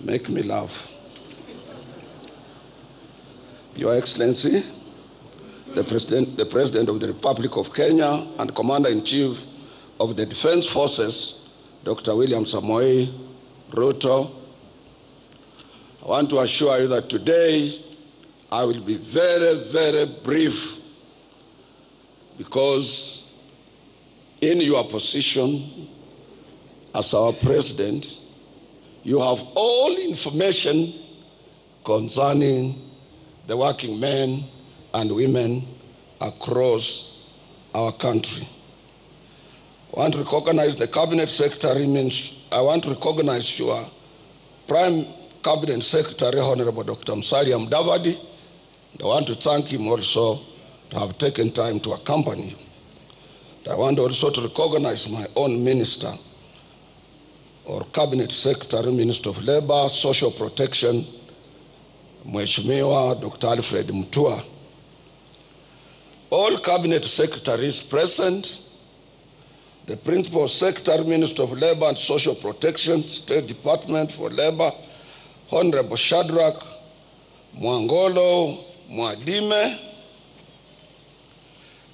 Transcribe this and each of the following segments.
make me laugh. Your Excellency, the President of the Republic of Kenya and Commander-in-Chief of the Defense Forces, Dr. William Samoei Ruto, I want to assure you that today I will be very, very brief, because in your position as our President, you have all information concerning the working men and women across our country. I want to recognize the Cabinet Secretary, I want to recognize your Prime Cabinet Secretary, Honorable Dr. Musalia Mudavadi. I want to thank him also to have taken time to accompany you. I want also to recognize my own minister, or Cabinet Secretary, Minister of Labor, Social Protection, Mheshimiwa Dr. Alfred Mutua. All Cabinet Secretaries present, the Principal Secretary, Minister of Labor and Social Protection, State Department for Labor, Honorable Shadrach Mwangolo Mwadime,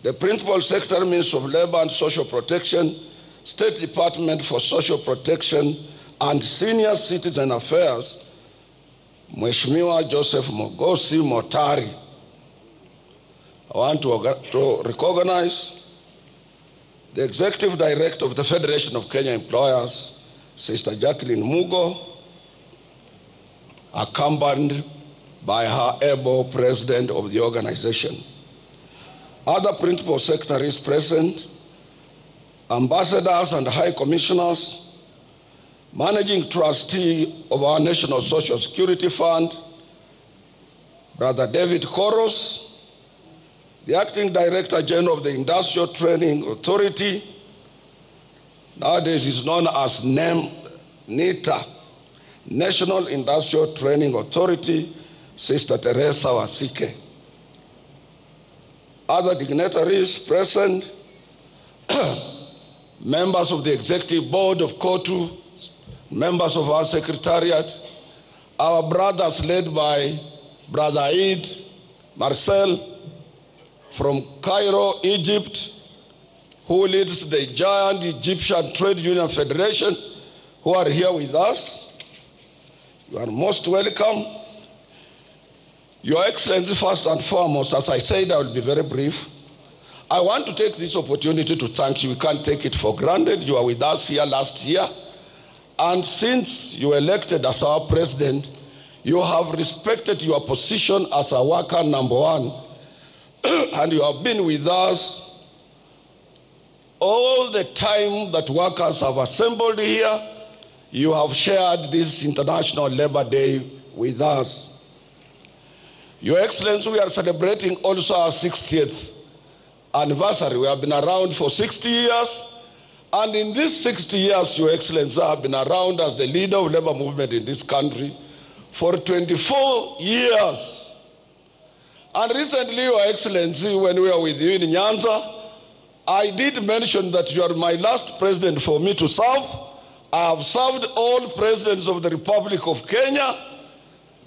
the Principal Secretary, Minister of Labor and Social Protection, State Department for Social Protection and Senior Citizen Affairs, Mheshimiwa Joseph Mogosi Motari. I want to recognize the Executive Director of the Federation of Kenya Employers, Sister Jacqueline Mugo, accompanied by her able President of the organization. Other Principal Secretaries present, Ambassadors and High Commissioners, Managing Trustee of our National Social Security Fund, Brother David Koros, the Acting Director General of the Industrial Training Authority, nowadays is known as NITA, National Industrial Training Authority, Sister Teresa Wasike. Other dignitaries present, members of the Executive Board of KOTU, members of our Secretariat, our brothers led by Brother Eid Marcel from Cairo, Egypt, who leads the giant Egyptian Trade Union Federation, who are here with us. You are most welcome. Your Excellency, first and foremost, as I said, I will be very brief. I want to take this opportunity to thank you. We can't take it for granted. You were with us here last year. And since you were elected as our President, you have respected your position as a worker number one. And you have been with us all the time that workers have assembled here. You have shared this International Labor Day with us. Your Excellency, we are celebrating also our 60th anniversary. We have been around for 60 years. And in these 60 years, Your Excellency, I have been around as the leader of labor movement in this country for 24 years. And recently, Your Excellency, when we were with you in Nyanza, I did mention that you are my last president for me to serve. I have served all presidents of the Republic of Kenya.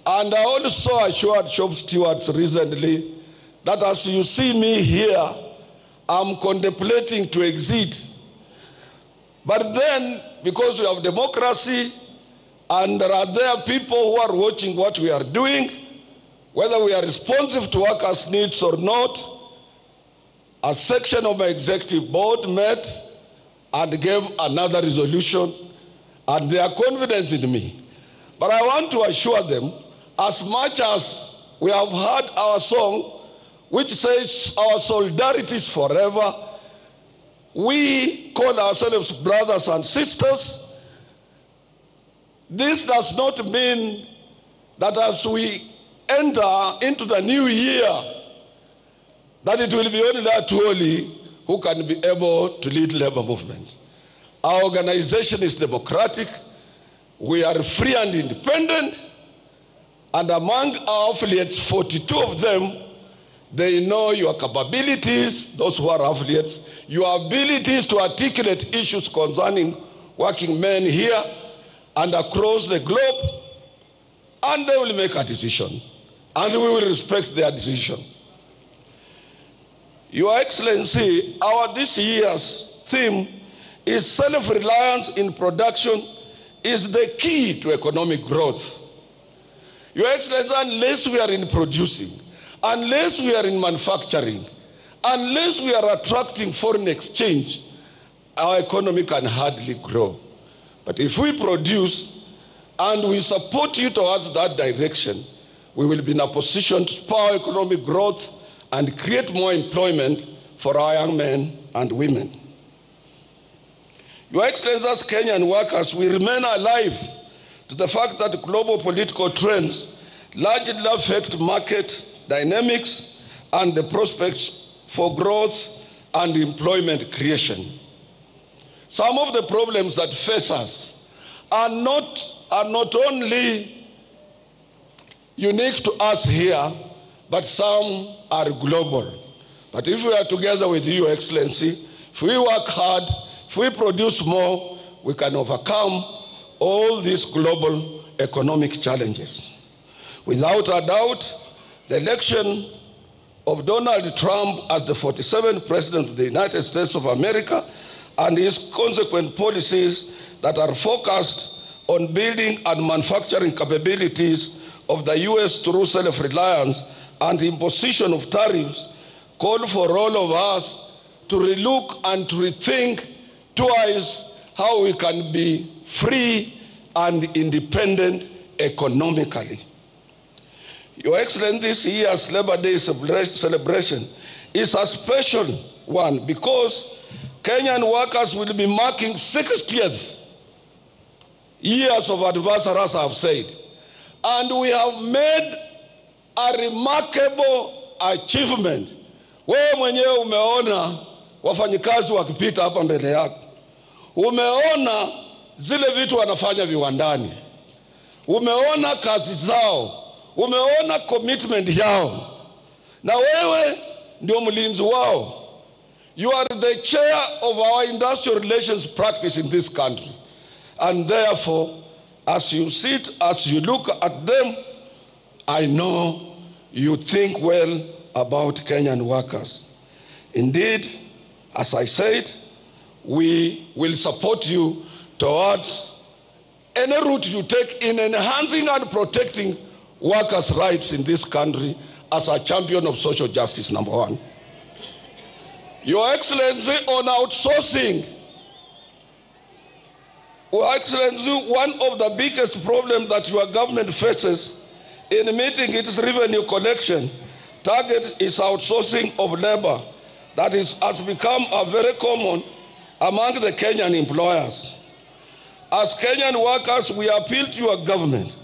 And I also assured shop stewards recently that as you see me here, I'm contemplating to exit. But then, because we have democracy, and there are people who are watching what we are doing, whether we are responsive to workers' needs or not, a section of my executive board met and gave another resolution, and they are confident in me. But I want to assure them, as much as we have heard our song, which says our solidarity is forever, we call ourselves brothers and sisters. This does not mean that as we enter into the new year, that it will be only Atuoli who can be able to lead labor movement. Our organization is democratic. We are free and independent. And among our affiliates, 42 of them, they know your capabilities, those who are affiliates, your abilities to articulate issues concerning working men here and across the globe. and they will make a decision, and we will respect their decision. Your Excellency, this year's theme is self-reliance in production is the key to economic growth. Your Excellency, unless we are in producing, unless we are in manufacturing, unless we are attracting foreign exchange, our economy can hardly grow. But if we produce and we support you towards that direction, we will be in a position to spur economic growth and create more employment for our young men and women. Your Excellency, as Kenyan workers, we remain alive to the fact that global political trends largely affect market dynamics and the prospects for growth and employment creation. Some of the problems that face us are not only unique to us here, but some are global. But if we are together with you, Your Excellency, if we work hard, if we produce more, we can overcome all these global economic challenges. Without a doubt, the election of Donald Trump as the 47th President of the United States of America and his consequent policies that are focused on building and manufacturing capabilities of the U.S. through self-reliance and imposition of tariffs call for all of us to relook and to rethink twice how we can be free and independent economically. Your Excellency, this year's Labor Day celebration is a special one because Kenyan workers will be marking 60th years of anniversary, as I have said. And we have made a remarkable achievement. Wewe mwenyewe umeona wafanyikazi wakipita hapa mbele yako. Umeona zile vitu wanafanya viwandani. Umeona kazi zao. Umeona commitment yao. Na wewe ndio mlinzi wao. You are the chair of our industrial relations practice in this country. And therefore, as you sit, as you look at them, I know you think well about Kenyan workers. Indeed, as I said, we will support you towards any route you take in enhancing and protecting workers' rights in this country as a champion of social justice, number one. Your Excellency, on outsourcing, Your Excellency, one of the biggest problems that your government faces in meeting its revenue collection target is outsourcing of labor that has become a very common among the Kenyan employers. As Kenyan workers, we appeal to your government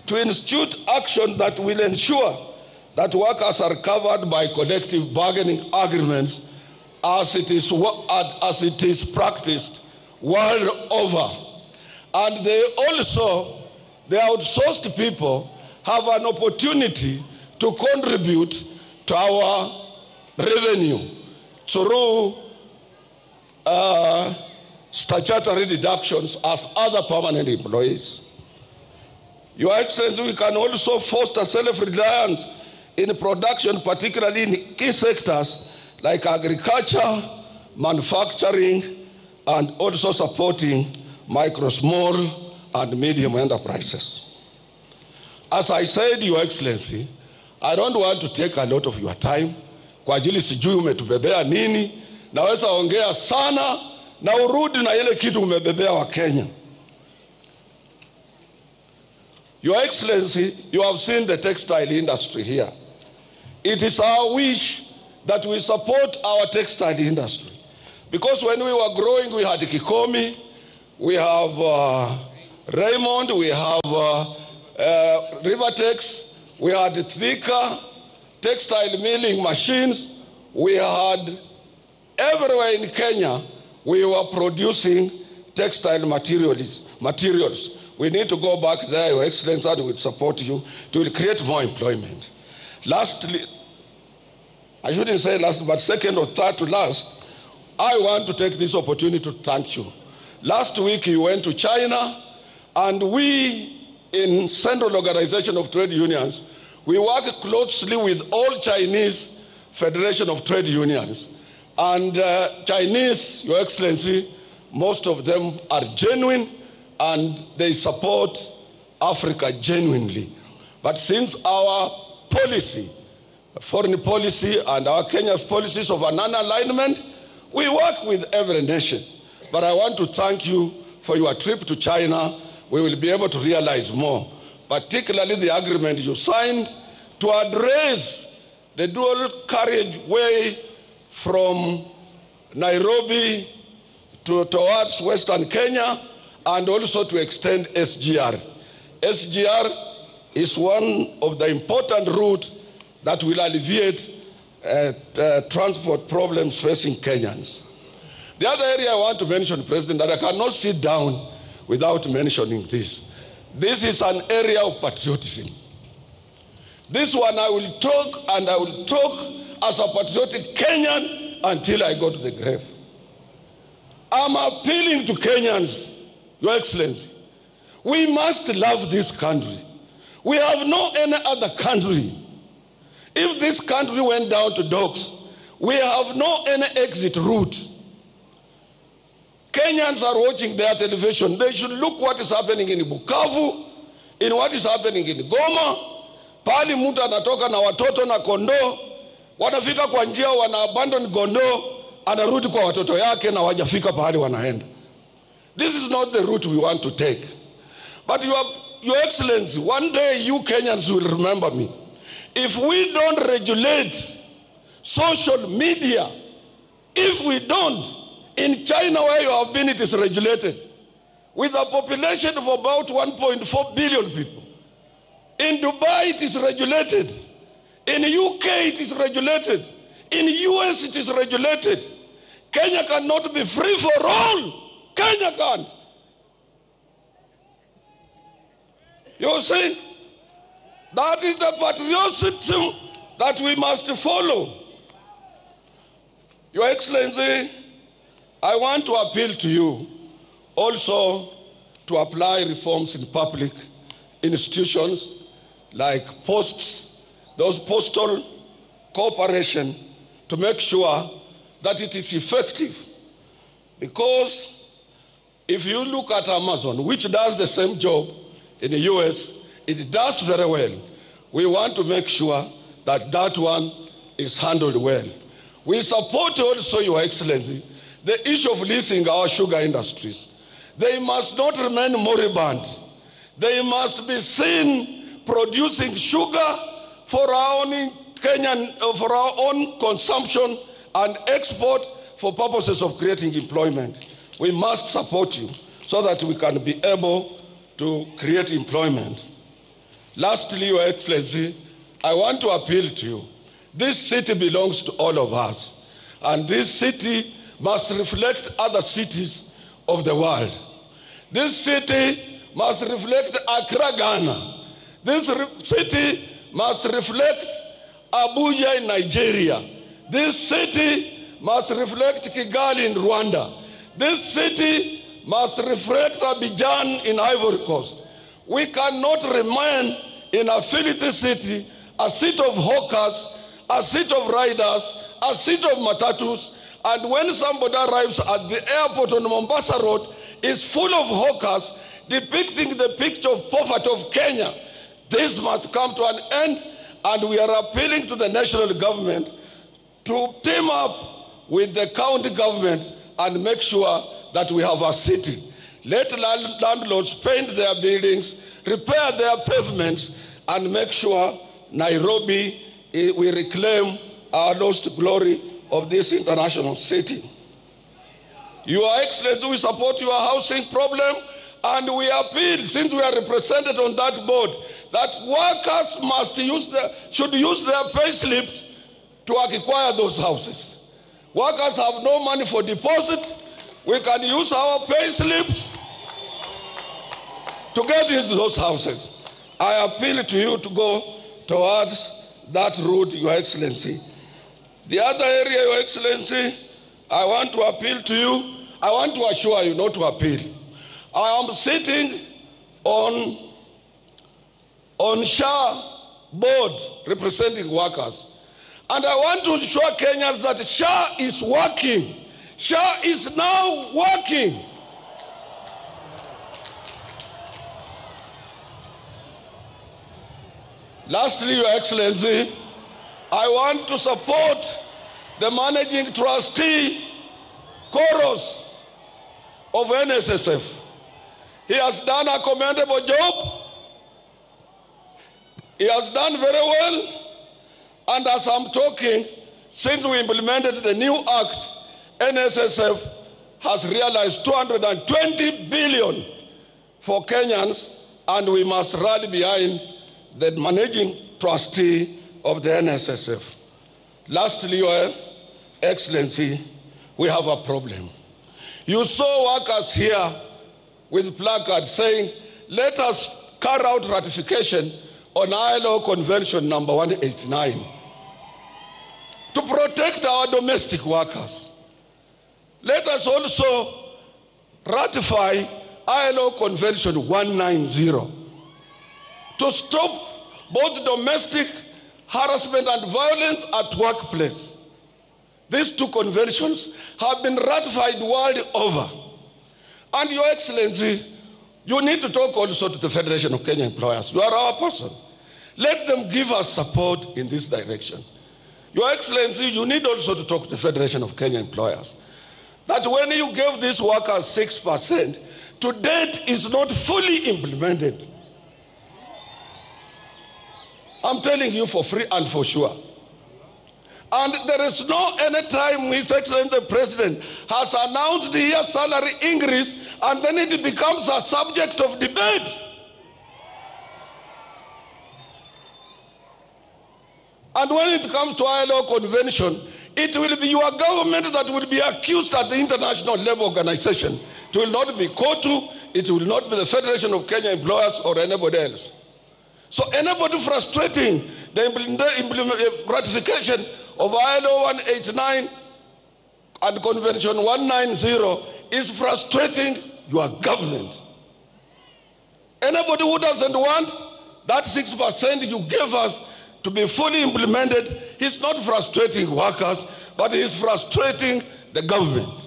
to institute action that will ensure that workers are covered by collective bargaining agreements as it is practiced world over. And the outsourced people have an opportunity to contribute to our revenue through statutory deductions as other permanent employees. Your Excellency, we can also foster self-reliance in production, particularly in key sectors like agriculture, manufacturing, and also supporting micro, small, and medium enterprises. As I said, Your Excellency, I don't want to take a lot of your time. Kwa ajili sijui umetubebea nini, naweza ongea sana na urudi na ile kitu umebebea wa Kenya. Your Excellency, you have seen the textile industry here. It is our wish that we support our textile industry. Because when we were growing, we had Kikomi, we have Raymond, we have Rivertex, we had Thika, textile milling machines. We had everywhere in Kenya, we were producing textile materials. We need to go back there, Your Excellency, and we support you to create more employment. Lastly, I shouldn't say last, but second or third to last, I want to take this opportunity to thank you. Last week you went to China, and we in Central Organization of Trade Unions, we work closely with all Chinese Federation of Trade Unions. And Chinese, Your Excellency, most of them are genuine and they support Africa genuinely. But since our policy, foreign policy and our Kenya's policies of a non-alignment, we work with every nation. But I want to thank you for your trip to China. We will be able to realize more, particularly the agreement you signed to address the dual carriageway from Nairobi towards Western Kenya, and also to extend SGR. SGR is one of the important routes that will alleviate transport problems facing Kenyans. The other area I want to mention, President, that I cannot sit down without mentioning this. This is an area of patriotism. This one I will talk, and I will talk as a patriotic Kenyan until I go to the grave. I'm appealing to Kenyans, Your Excellency. We must love this country. We have no any other country. If this country went down to dogs, we have no any exit route. Kenyans are watching their television. They should look what is happening in Bukavu, in what is happening in Goma. Pali mtu anatoka na watoto na kondoo, wanafika kwa njia, wana abandon kondoo, anarudi kwa watoto yake na wajafika pahali wanaenda. This is not the route we want to take. But Your Excellency, one day you Kenyans will remember me. If we don't regulate social media, if we don't, in China where you have been, it is regulated. With a population of about 1.4 billion people. In Dubai, it is regulated. In UK, it is regulated. In US, it is regulated. Kenya cannot be free for all. Kenya can't. You see, that is the patriotism that we must follow. Your Excellency, I want to appeal to you also to apply reforms in public institutions like posts, those postal cooperation, to make sure that it is effective. Because if you look at Amazon, which does the same job in the US, it does very well. We want to make sure that that one is handled well. We support also, Your Excellency, the issue of leasing our sugar industries. They must not remain moribund. They must be seen producing sugar for our own Kenyan, for our own consumption and export for purposes of creating employment. We must support you so that we can be able to create employment. Lastly, Your Excellency, I want to appeal to you. This city belongs to all of us, and this city must reflect other cities of the world. This city must reflect Accra, Ghana. This city must reflect Abuja in Nigeria. This city must reflect Kigali in Rwanda. This city must reflect Abidjan in Ivory Coast. We cannot remain in a filthy city, a city of hawkers, a city of riders, a city of matatus, and when somebody arrives at the airport on Mombasa Road, is full of hawkers depicting the picture of poverty of Kenya. This must come to an end, and we are appealing to the national government to team up with the county government and make sure that we have a city. Let landlords paint their buildings, repair their pavements, and make sure Nairobi, we reclaim our lost glory of this international city. Your Excellency, we support your housing problem, and we appeal, since we are represented on that board, that workers should use their pay slips to acquire those houses. Workers have no money for deposit. We can use our pay slips to get into those houses. I appeal to you to go towards that route, Your Excellency. The other area, Your Excellency, I want to appeal to you. I want to assure you, not to appeal. I am sitting on on SHA board representing workers. And I want to show Kenyans that SHA is working. SHA is now working. Lastly, Your Excellency, I want to support the managing trustee, Koros, of NSSF. He has done a commendable job. He has done very well. And as I'm talking, since we implemented the new act, NSSF has realized 220 billion for Kenyans, and we must rally behind the managing trustee of the NSSF. Lastly, Your Excellency, we have a problem. You saw workers here with placards saying, let us carry out ratification on ILO Convention number 189 to protect our domestic workers. Let us also ratify ILO Convention 190 to stop both domestic harassment and violence at workplace. These two conventions have been ratified world over. And Your Excellency, you need to talk also to the Federation of Kenya Employers. You are our person. Let them give us support in this direction. Your Excellency, you need also to talk to the Federation of Kenya Employers. That when you gave these workers 6%, to date is not fully implemented. I'm telling you for free and for sure. And there is no any time His Excellency the President has announced the salary increase and then it becomes a subject of debate. And when it comes to ILO Convention, it will be your government that will be accused at the International Labour Organization. It will not be COTU, it will not be the Federation of Kenya Employers or anybody else. So anybody frustrating the ratification of ILO 189 and Convention 190 is frustrating your government. Anybody who doesn't want that 6% you gave us to be fully implemented, he's not frustrating workers, but he's frustrating the government.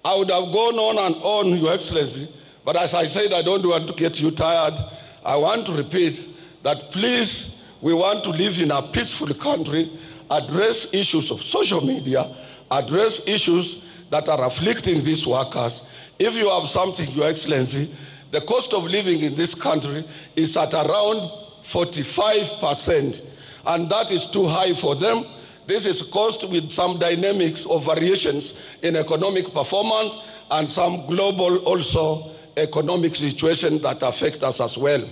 I would have gone on and on, Your Excellency, but as I said, I don't want to get you tired. I want to repeat that please, we want to live in a peaceful country, address issues of social media, address issues that are afflicting these workers. If you have something, Your Excellency, the cost of living in this country is at around 45%, and that is too high for them. This is caused with some dynamics of variations in economic performance and some global also economic situation that affect us as well.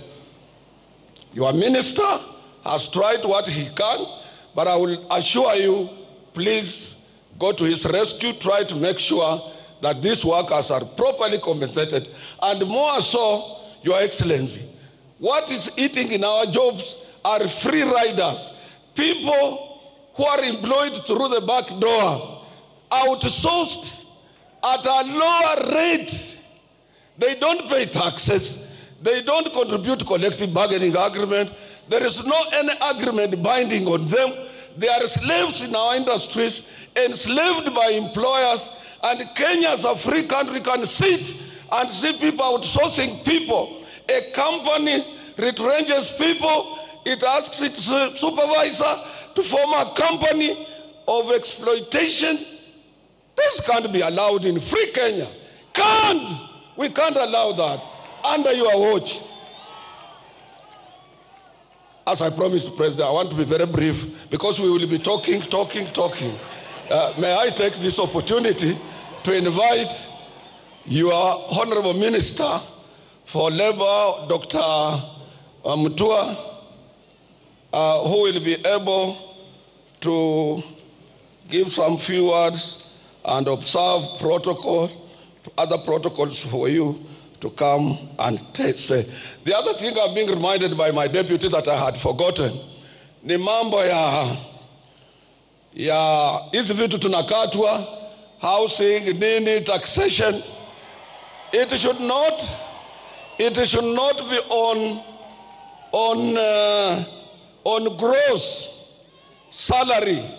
Your minister has tried what he can, but I will assure you, please go to his rescue, try to make sure that these workers are properly compensated, and more so, Your Excellency, what is eating in our jobs are free riders, people who are employed through the back door, outsourced at a lower rate. They don't pay taxes. They don't contribute to collective bargaining agreement. There is no any agreement binding on them. They are slaves in our industries, enslaved by employers, and Kenya as a free country can sit and see people outsourcing people. A company retrenches people, it asks its supervisor to form a company of exploitation. This can't be allowed in free Kenya. We can't allow that under your watch. As I promised the President, I want to be very brief because we will be talking. May I take this opportunity to invite your Honorable Minister for Labor, Dr. Mutua, who will be able to give some few words and observe other protocols for you to come and say. The other thing I'm being reminded by my deputy that I had forgotten, ni mambo ya hizi vitu tunakatwa housing, nini, taxation. It should not be on gross salary.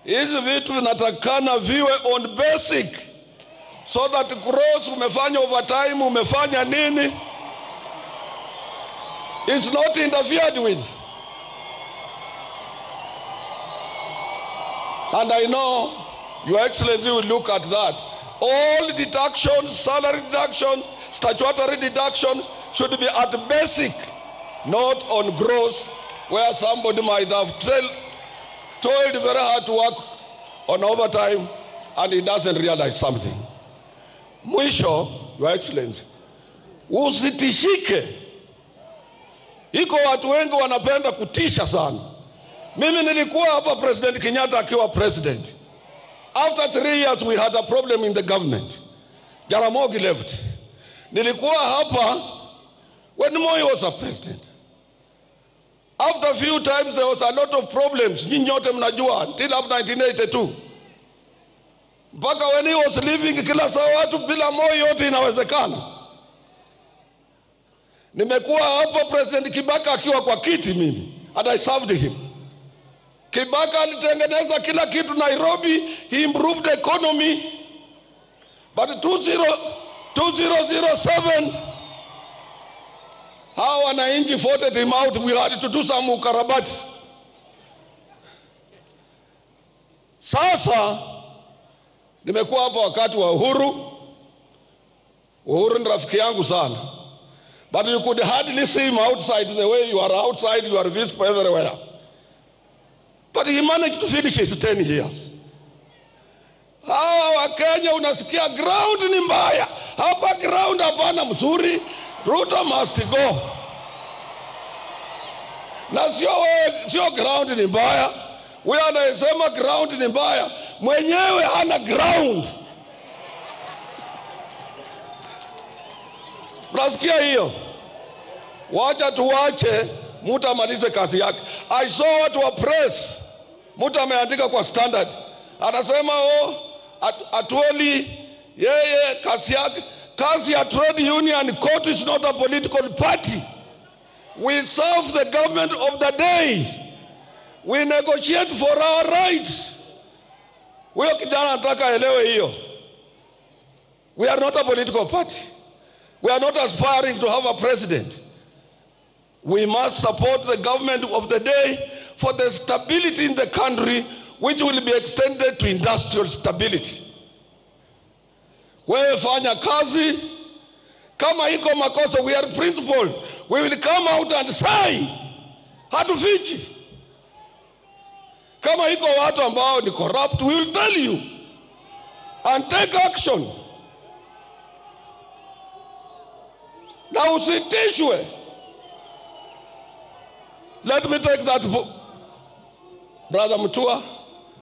Hizi vitu vinatakana viwe on basic, so that gross, umefanya overtime, umefanya nini, it's not interfered with. And I know Your Excellency will look at that. All deductions, salary deductions, statutory deductions should be at basic, not on gross, where somebody might have toiled very hard to work on overtime and he doesn't realize something. Mwisho, Your Excellency, usitishike. Iko watu wengi wanapenda kutisha sana. Mimi nilikuwa hapa President Kenyatta akiwa president. After 3 years we had a problem in the government. Jaramogi left. Nilikuwa hapa when Moi was a president. After a few times there was a lot of problems. Nyinyote mnajua until up 1982. Mpaka when he was leaving, kila saa watu bila Moi yote inawezekana. Nimekuwa hapa President Kibaka akiwa kwa kiti mimi, and I served him. Kibaka alitengeneza kila kitu Nairobi, he improved the economy. But 2007, how wananchi voted him out, we had to do some ukarabati. Sasa nimekuwa hapa wakati wa Uhuru. Uhuru ni rafiki yangu sana. But you could hardly see him outside the way you are outside, you are visible everywhere. But he managed to finish his 10 years. Hawa wa Kenya unasikia ground ni mbaya. Hapa ground hapana mzuri. Ruto must go. Na sio ground ni mbaya. Wewe anasema ground ni mbaya. Mwenyewe hana ground. Unasikia hiyo? Wacha tuwache mtu amalize kazi yake. I saw watu wa press, mtu ameandika kwa Standard, anasema Atuoli yeye kazi ya trade union court is not a political party. We serve the government of the day. We negotiate for our rights. Huyo kijana anataka elewe hiyo. We are not a political party. We are not aspiring to have a president. We must support the government of the day for the stability in the country, which will be extended to industrial stability. Wewe fanya kazi, kama iko makosa, we are principled. We will come out and say, hatufichi. Kama iko watu ambao ni corrupt, we will tell you and take action. Na usitishwe. Let me take that, Brother Mutua.